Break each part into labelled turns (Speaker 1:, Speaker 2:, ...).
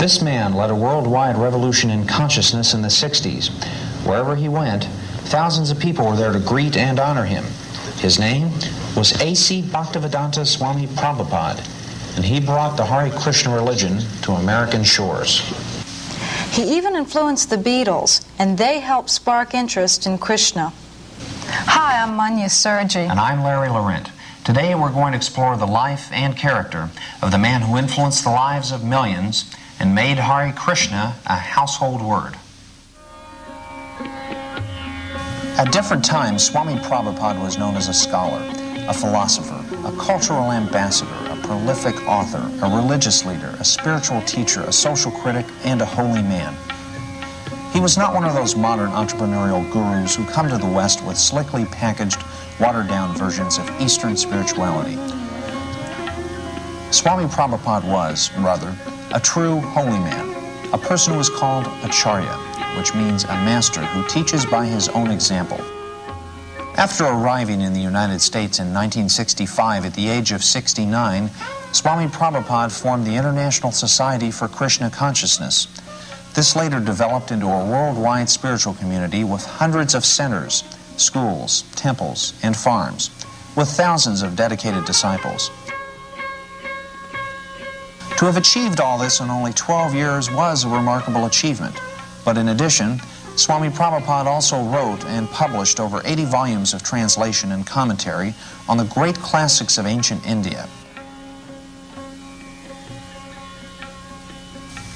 Speaker 1: This man led a worldwide revolution in consciousness in the 60s. Wherever he went, thousands of people were there to greet and honor him. His name was A.C. Bhaktivedanta Swami Prabhupada, and he brought the Hare Krishna religion to American shores.
Speaker 2: He even influenced the Beatles, and they helped spark interest in Krishna. Hi, I'm Manya Sergi.
Speaker 1: And I'm Larry Laurent. Today we're going to explore the life and character of the man who influenced the lives of millions and made Hare Krishna a household word. At different times, Swami Prabhupada was known as a scholar, a philosopher, a cultural ambassador, a prolific author, a religious leader, a spiritual teacher, a social critic, and a holy man. He was not one of those modern entrepreneurial gurus who come to the West with slickly packaged, watered-down versions of Eastern spirituality. Swami Prabhupada was, rather, a true holy man, a person who was called Acharya, which means a master who teaches by his own example. After arriving in the United States in 1965 at the age of 69, Swami Prabhupada formed the International Society for Krishna Consciousness. This later developed into a worldwide spiritual community with hundreds of centers, schools, temples, and farms, with thousands of dedicated disciples. To have achieved all this in only 12 years was a remarkable achievement. But in addition, Swami Prabhupada also wrote and published over 80 volumes of translation and commentary on the great classics of ancient India.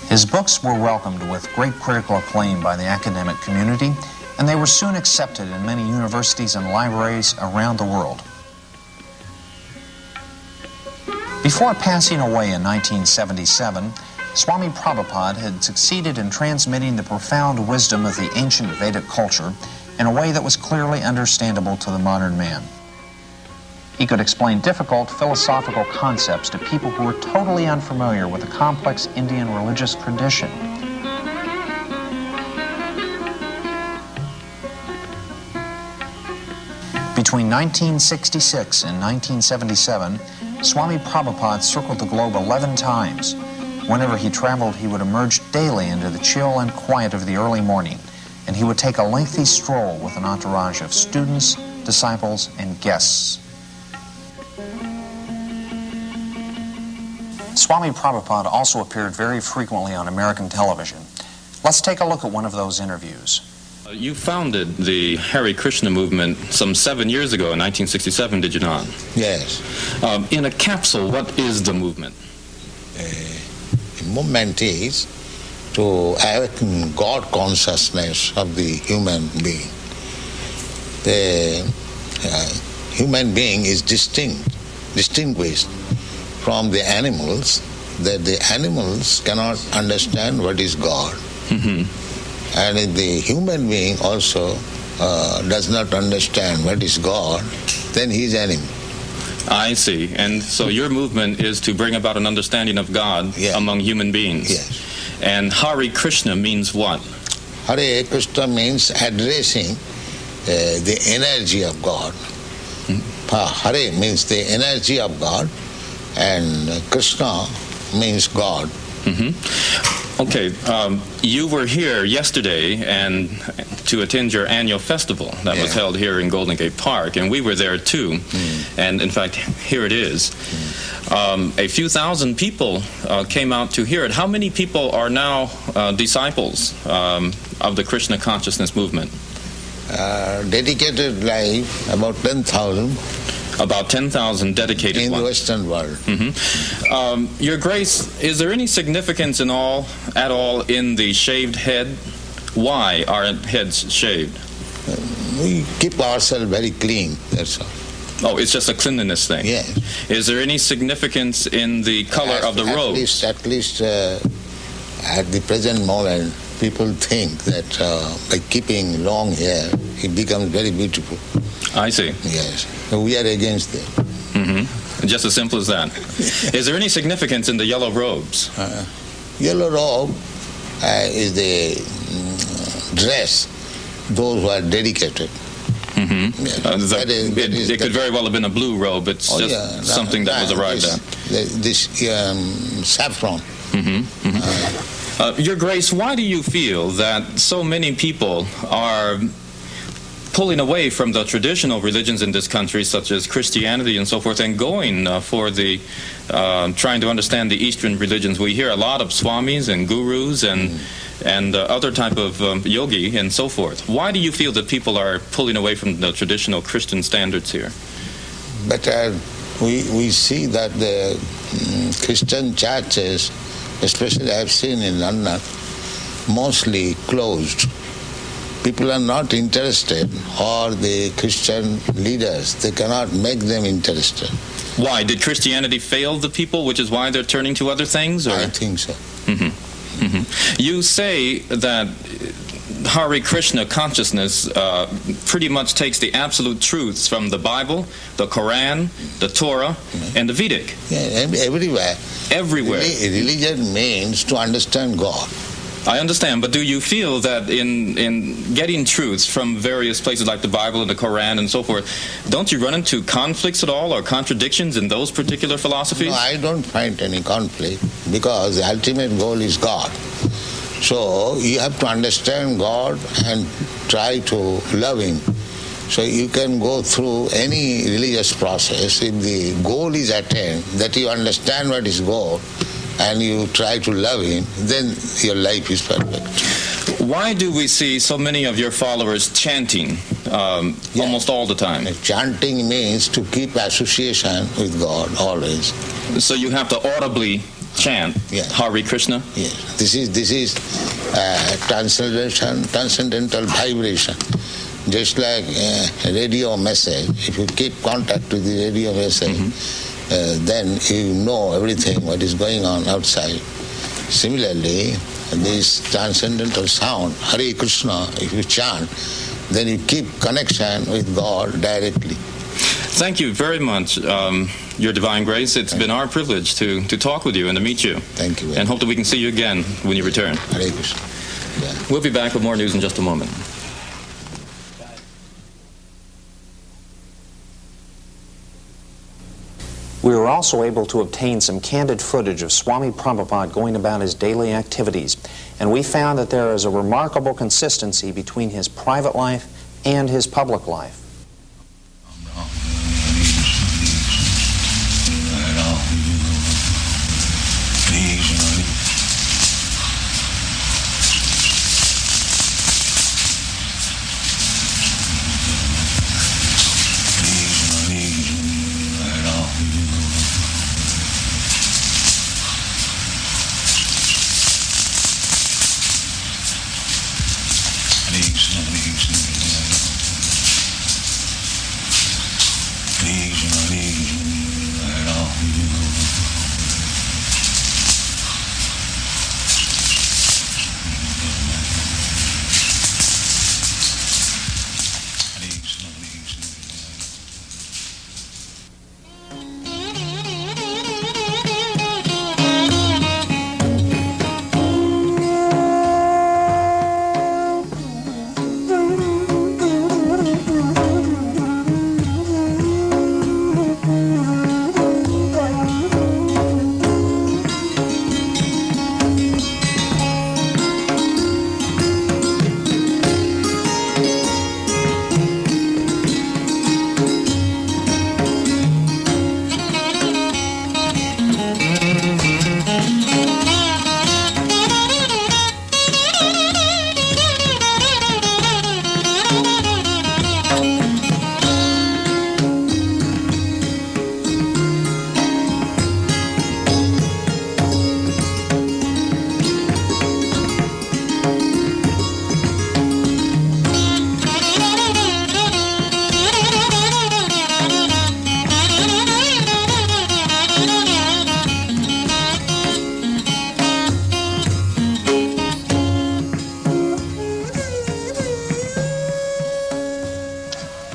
Speaker 1: His books were welcomed with great critical acclaim by the academic community, and they were soon accepted in many universities and libraries around the world. Before passing away in 1977, Swami Prabhupada had succeeded in transmitting the profound wisdom of the ancient Vedic culture in a way that was clearly understandable to the modern man. He could explain difficult philosophical concepts to people who were totally unfamiliar with the complex Indian religious tradition. Between 1966 and 1977, Swami Prabhupada circled the globe 11 times. Whenever he traveled, he would emerge daily into the chill and quiet of the early morning, and he would take a lengthy stroll with an entourage of students, disciples, and guests. Swami Prabhupada also appeared very frequently on American television. Let's take a look at one of those interviews.
Speaker 3: You founded the Hare Krishna movement some 7 years ago in 1967, did you not?
Speaker 4: Yes.
Speaker 3: In a capsule, what is the movement?
Speaker 4: The movement is to awaken God consciousness of the human being. The human being is distinguished from the animals, that the animals cannot understand what is God.
Speaker 3: Mm-hmm.
Speaker 4: And if the human being also does not understand what is God, then he is enemy.
Speaker 3: I see. And so your movement is to bring about an understanding of God among human beings.
Speaker 4: Yes.
Speaker 3: And Hare Krishna means what?
Speaker 4: Hare Krishna means addressing the energy of God. Hare means the energy of God, and Krishna means God.
Speaker 3: Mm-hmm. Okay, you were here yesterday and to attend your annual festival that was held here in Golden Gate Park, and we were there too. And in fact, here it is. A few thousand people came out to hear it. How many people are now disciples of the Krishna consciousness movement?
Speaker 4: Dedicated life, about 10,000.
Speaker 3: About 10,000 dedicated
Speaker 4: in
Speaker 3: ones.
Speaker 4: the Western world.
Speaker 3: Mm-hmm. Your Grace, is there any significance at all in the shaved head? Why are heads shaved?
Speaker 4: We keep ourselves very clean, that's all.
Speaker 3: Oh, it's just a cleanliness thing?
Speaker 4: Yes.
Speaker 3: Is there any significance in the color of the robes?
Speaker 4: At least at the present moment, people think that by keeping long hair, it becomes very beautiful.
Speaker 3: I see.
Speaker 4: Yes. So we are against that.
Speaker 3: Mm-hmm. Just as simple as that. Is there any significance in the yellow robes?
Speaker 4: Yellow robe is the dress, those who are dedicated.
Speaker 3: Mm-hmm.
Speaker 4: Yeah,
Speaker 3: it could very well have been a blue robe. It's something that was arrived at.
Speaker 4: This saffron.
Speaker 3: Mm-hmm. Mm-hmm. Your Grace, why do you feel that so many people are pulling away from the traditional religions in this country, such as Christianity and so forth, and going for the trying to understand the Eastern religions? We hear a lot of swamis and gurus and other type of yogi and so forth. Why do you feel that people are pulling away from the traditional Christian standards here?
Speaker 4: But we see that the Christian churches, especially I've seen in London, mostly closed. People are not interested, or the Christian leaders, they cannot make them interested.
Speaker 3: Why? Did Christianity fail the people, which is why they're turning to other things? Or?
Speaker 4: I think so.
Speaker 3: You say that Hare Krishna consciousness pretty much takes the absolute truths from the Bible, the Quran, the Torah, and the Vedic.
Speaker 4: Yeah, everywhere.
Speaker 3: Everywhere.
Speaker 4: Religion means to understand God.
Speaker 3: I understand, but do you feel that in getting truths from various places like the Bible and the Quran and so forth, don't you run into conflicts at all or contradictions in those particular philosophies?
Speaker 4: No, I don't find any conflict, because the ultimate goal is God. So you have to understand God and try to love Him. So you can go through any religious process. If the goal is attained, that you understand what is goal, and you try to love Him, then your life is perfect.
Speaker 3: Why do we see so many of your followers chanting almost all the time?
Speaker 4: Chanting means to keep association with God always.
Speaker 3: So you have to audibly chant Hare Krishna?
Speaker 4: Yes. This is transcendental vibration. Just like a radio message, if you keep contact with the radio message, then you know everything what is going on outside. Similarly, this transcendental sound, Hare Krishna, if you chant, then you keep connection with God directly.
Speaker 3: Thank you very much, Your Divine Grace. It's been our privilege to talk with you and to meet you.
Speaker 4: Thank you.
Speaker 3: And hope that we can see you again when you return.
Speaker 4: Hare Krishna. Yeah.
Speaker 3: We'll be back with more news in just a moment.
Speaker 1: We were also able to obtain some candid footage of Swami Prabhupada going about his daily activities, and we found that there is a remarkable consistency between his private life and his public life.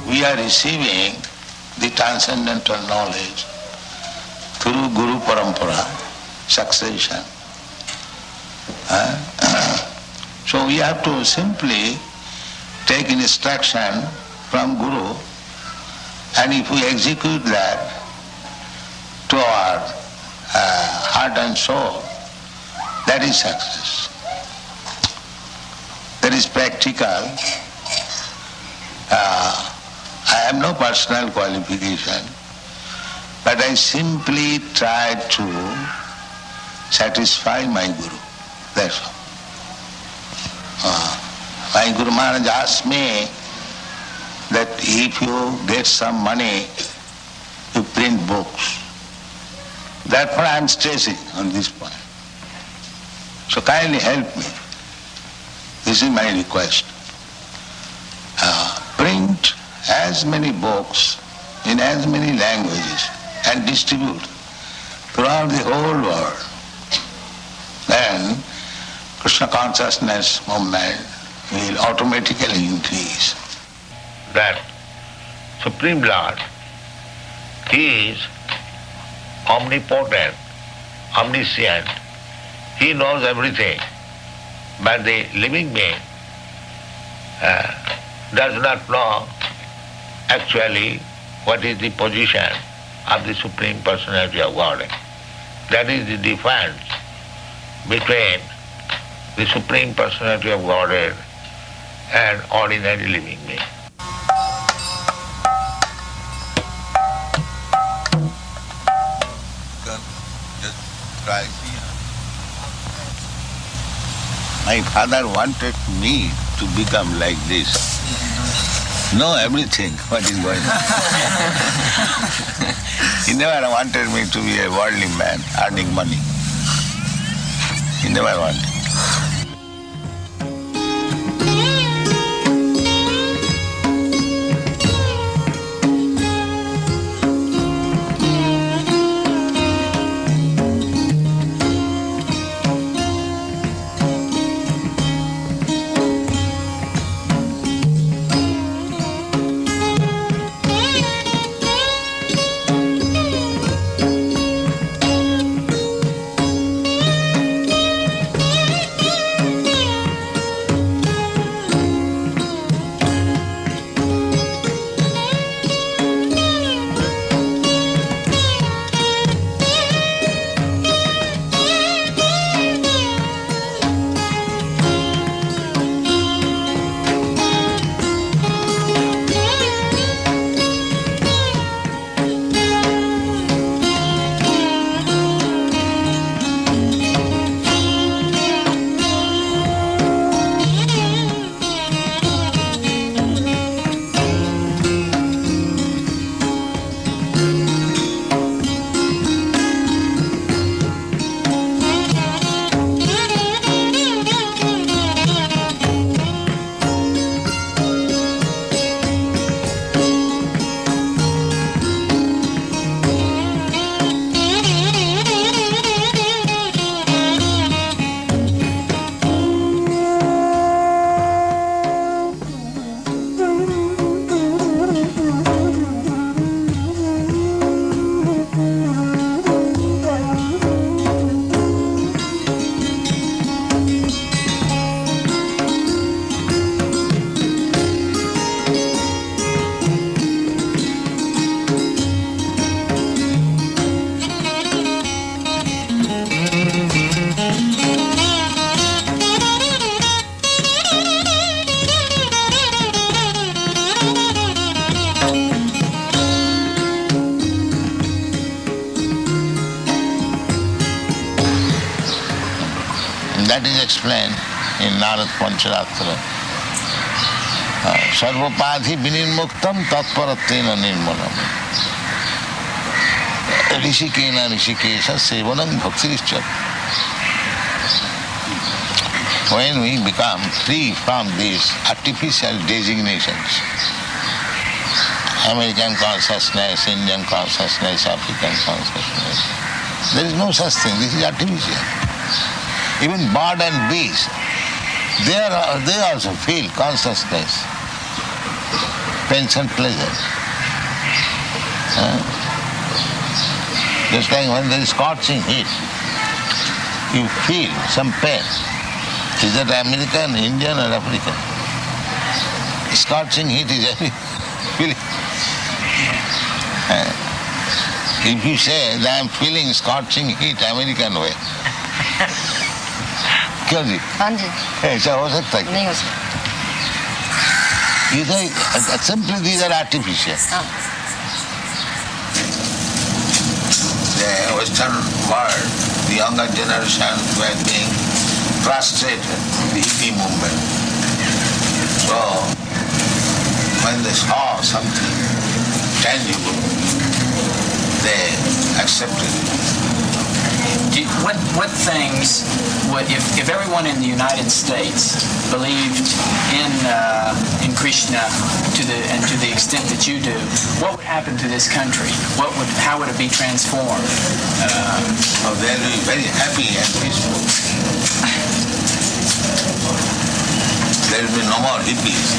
Speaker 4: We are receiving the transcendental knowledge through Guru Parampara, succession. So we have to simply take instruction from Guru, and if we execute that to our heart and soul, that is success. That is practical. I have no personal qualification, but I simply try to satisfy my Guru. That's all. My Guru Maharaj asked me that if you get some money, you print books. Therefore I am stressing on this point. So kindly help me. This is my request. Print as many books in as many languages and distribute throughout the whole world. Then Krishna consciousness movement will automatically increase. That Supreme Lord, He is omnipotent, omniscient. He knows everything. But the living being does not know actually what is the position of the Supreme Personality of Godhead. That is the difference between the Supreme Personality of Godhead and ordinary living being. Just try. My father wanted me to become like this. Know everything, what is going on. He never wanted me to be a worldly man, earning money. He never wanted. That is explained in Narad Pancharatra. Sarvapadhi vinirmuktam tatparatena nirmanam. Rishikena rishikesha sevanam bhaktirishcha. When we become free from these artificial designations, American consciousness, Indian consciousness, African consciousness, there is no such thing. This is artificial. Even bird and bees, they also feel consciousness, pain and pleasure. Just like when there is scorching heat, you feel some pain. Is that American, Indian or African? Scorching heat is every feeling. If you say that I am feeling scorching heat American way, क्यों जी?
Speaker 5: हाँ जी।
Speaker 4: ऐसा हो सकता है?
Speaker 5: नहीं हो सकता।
Speaker 4: You think simply these are artificial. The Western world, the younger generation were being frustrated with the hippie movement. So when they saw something tangible, they accepted it.
Speaker 5: What things would, if everyone in the United States believed in Krishna to the extent that you do, what would happen to this country? How would it be transformed?
Speaker 4: They'll be very happy and peaceful. There will be no more hippies.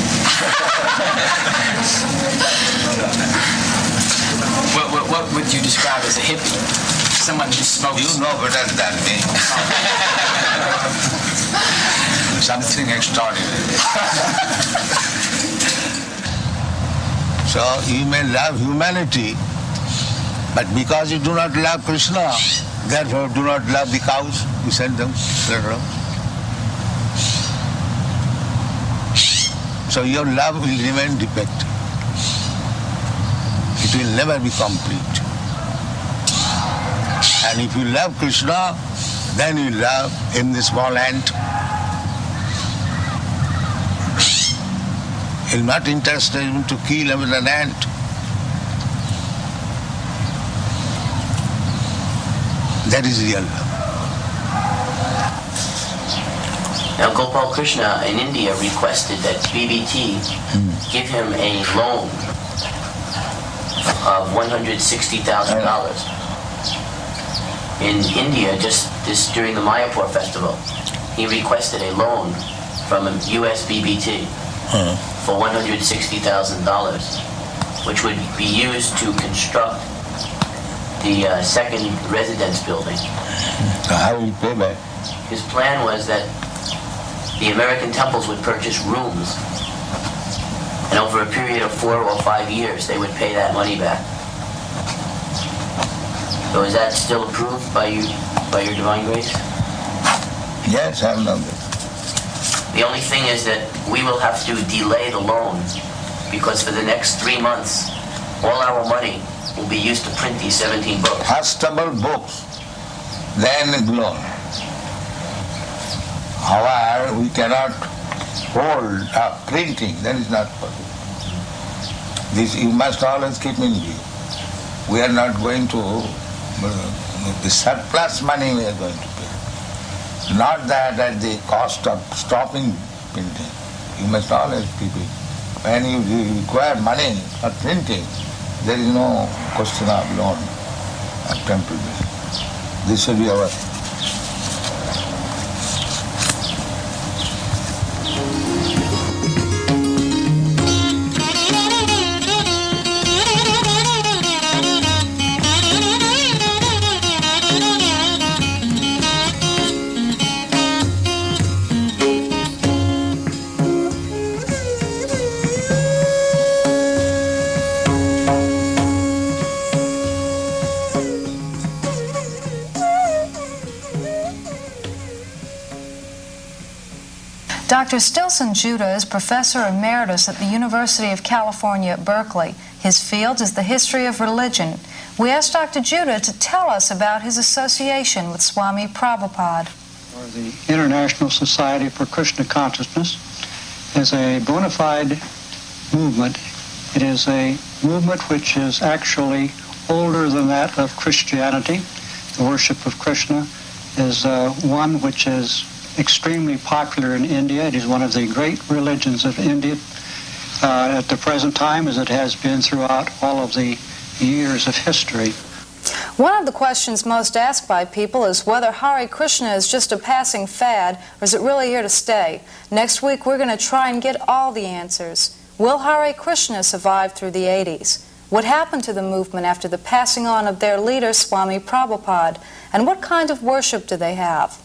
Speaker 5: What would you describe as a hippie? Someone who smokes.
Speaker 4: You know better than me. Something extraordinary. So you may love humanity, but because you do not love Krishna, therefore do not love the cows, you send them later on. So your love will remain defective. It will never be complete. And if you love Krishna, then you love in the small ant. You're not interested in to kill an ant. That is real love.
Speaker 6: Now Gopal Krishna in India requested that BBT give him a loan of $160,000. In India, just during the Mayapur festival, he requested a loan from US BBT for $160,000, which would be used to construct the second residence building.
Speaker 4: How will you pay back?
Speaker 6: His plan was that the American temples would purchase rooms, and over a period of 4 or 5 years, they would pay that money back. So is that still approved by you, by your divine grace?
Speaker 4: Yes, I know that.
Speaker 6: The only thing is that we will have to delay the loan, because for the next 3 months, all our money will be used to print these 17 books.
Speaker 4: Fastable books, then loan. However, we cannot hold up printing, that is not possible. This you must always keep in view. We are not going to, the surplus money we are going to pay. Not that at the cost of stopping printing. You must always keep it. When you require money for printing, there is no question of loan of temple building. This should be our.
Speaker 2: Dr. Stilson Judah is Professor Emeritus at the University of California at Berkeley. His field is the history of religion. We asked Dr. Judah to tell us about his association with Swami Prabhupada.
Speaker 7: The International Society for Krishna Consciousness is a bona fide movement. It is a movement which is actually older than that of Christianity. The worship of Krishna is one which is extremely popular in India. It is one of the great religions of India at the present time, as it has been throughout all of the years of history.
Speaker 2: One of the questions most asked by people is whether Hare Krishna is just a passing fad or is it really here to stay. Next week we're going to try and get all the answers. Will Hare Krishna survive through the 80s? What happened to the movement after the passing on of their leader, Swami Prabhupada? And what kind of worship do they have?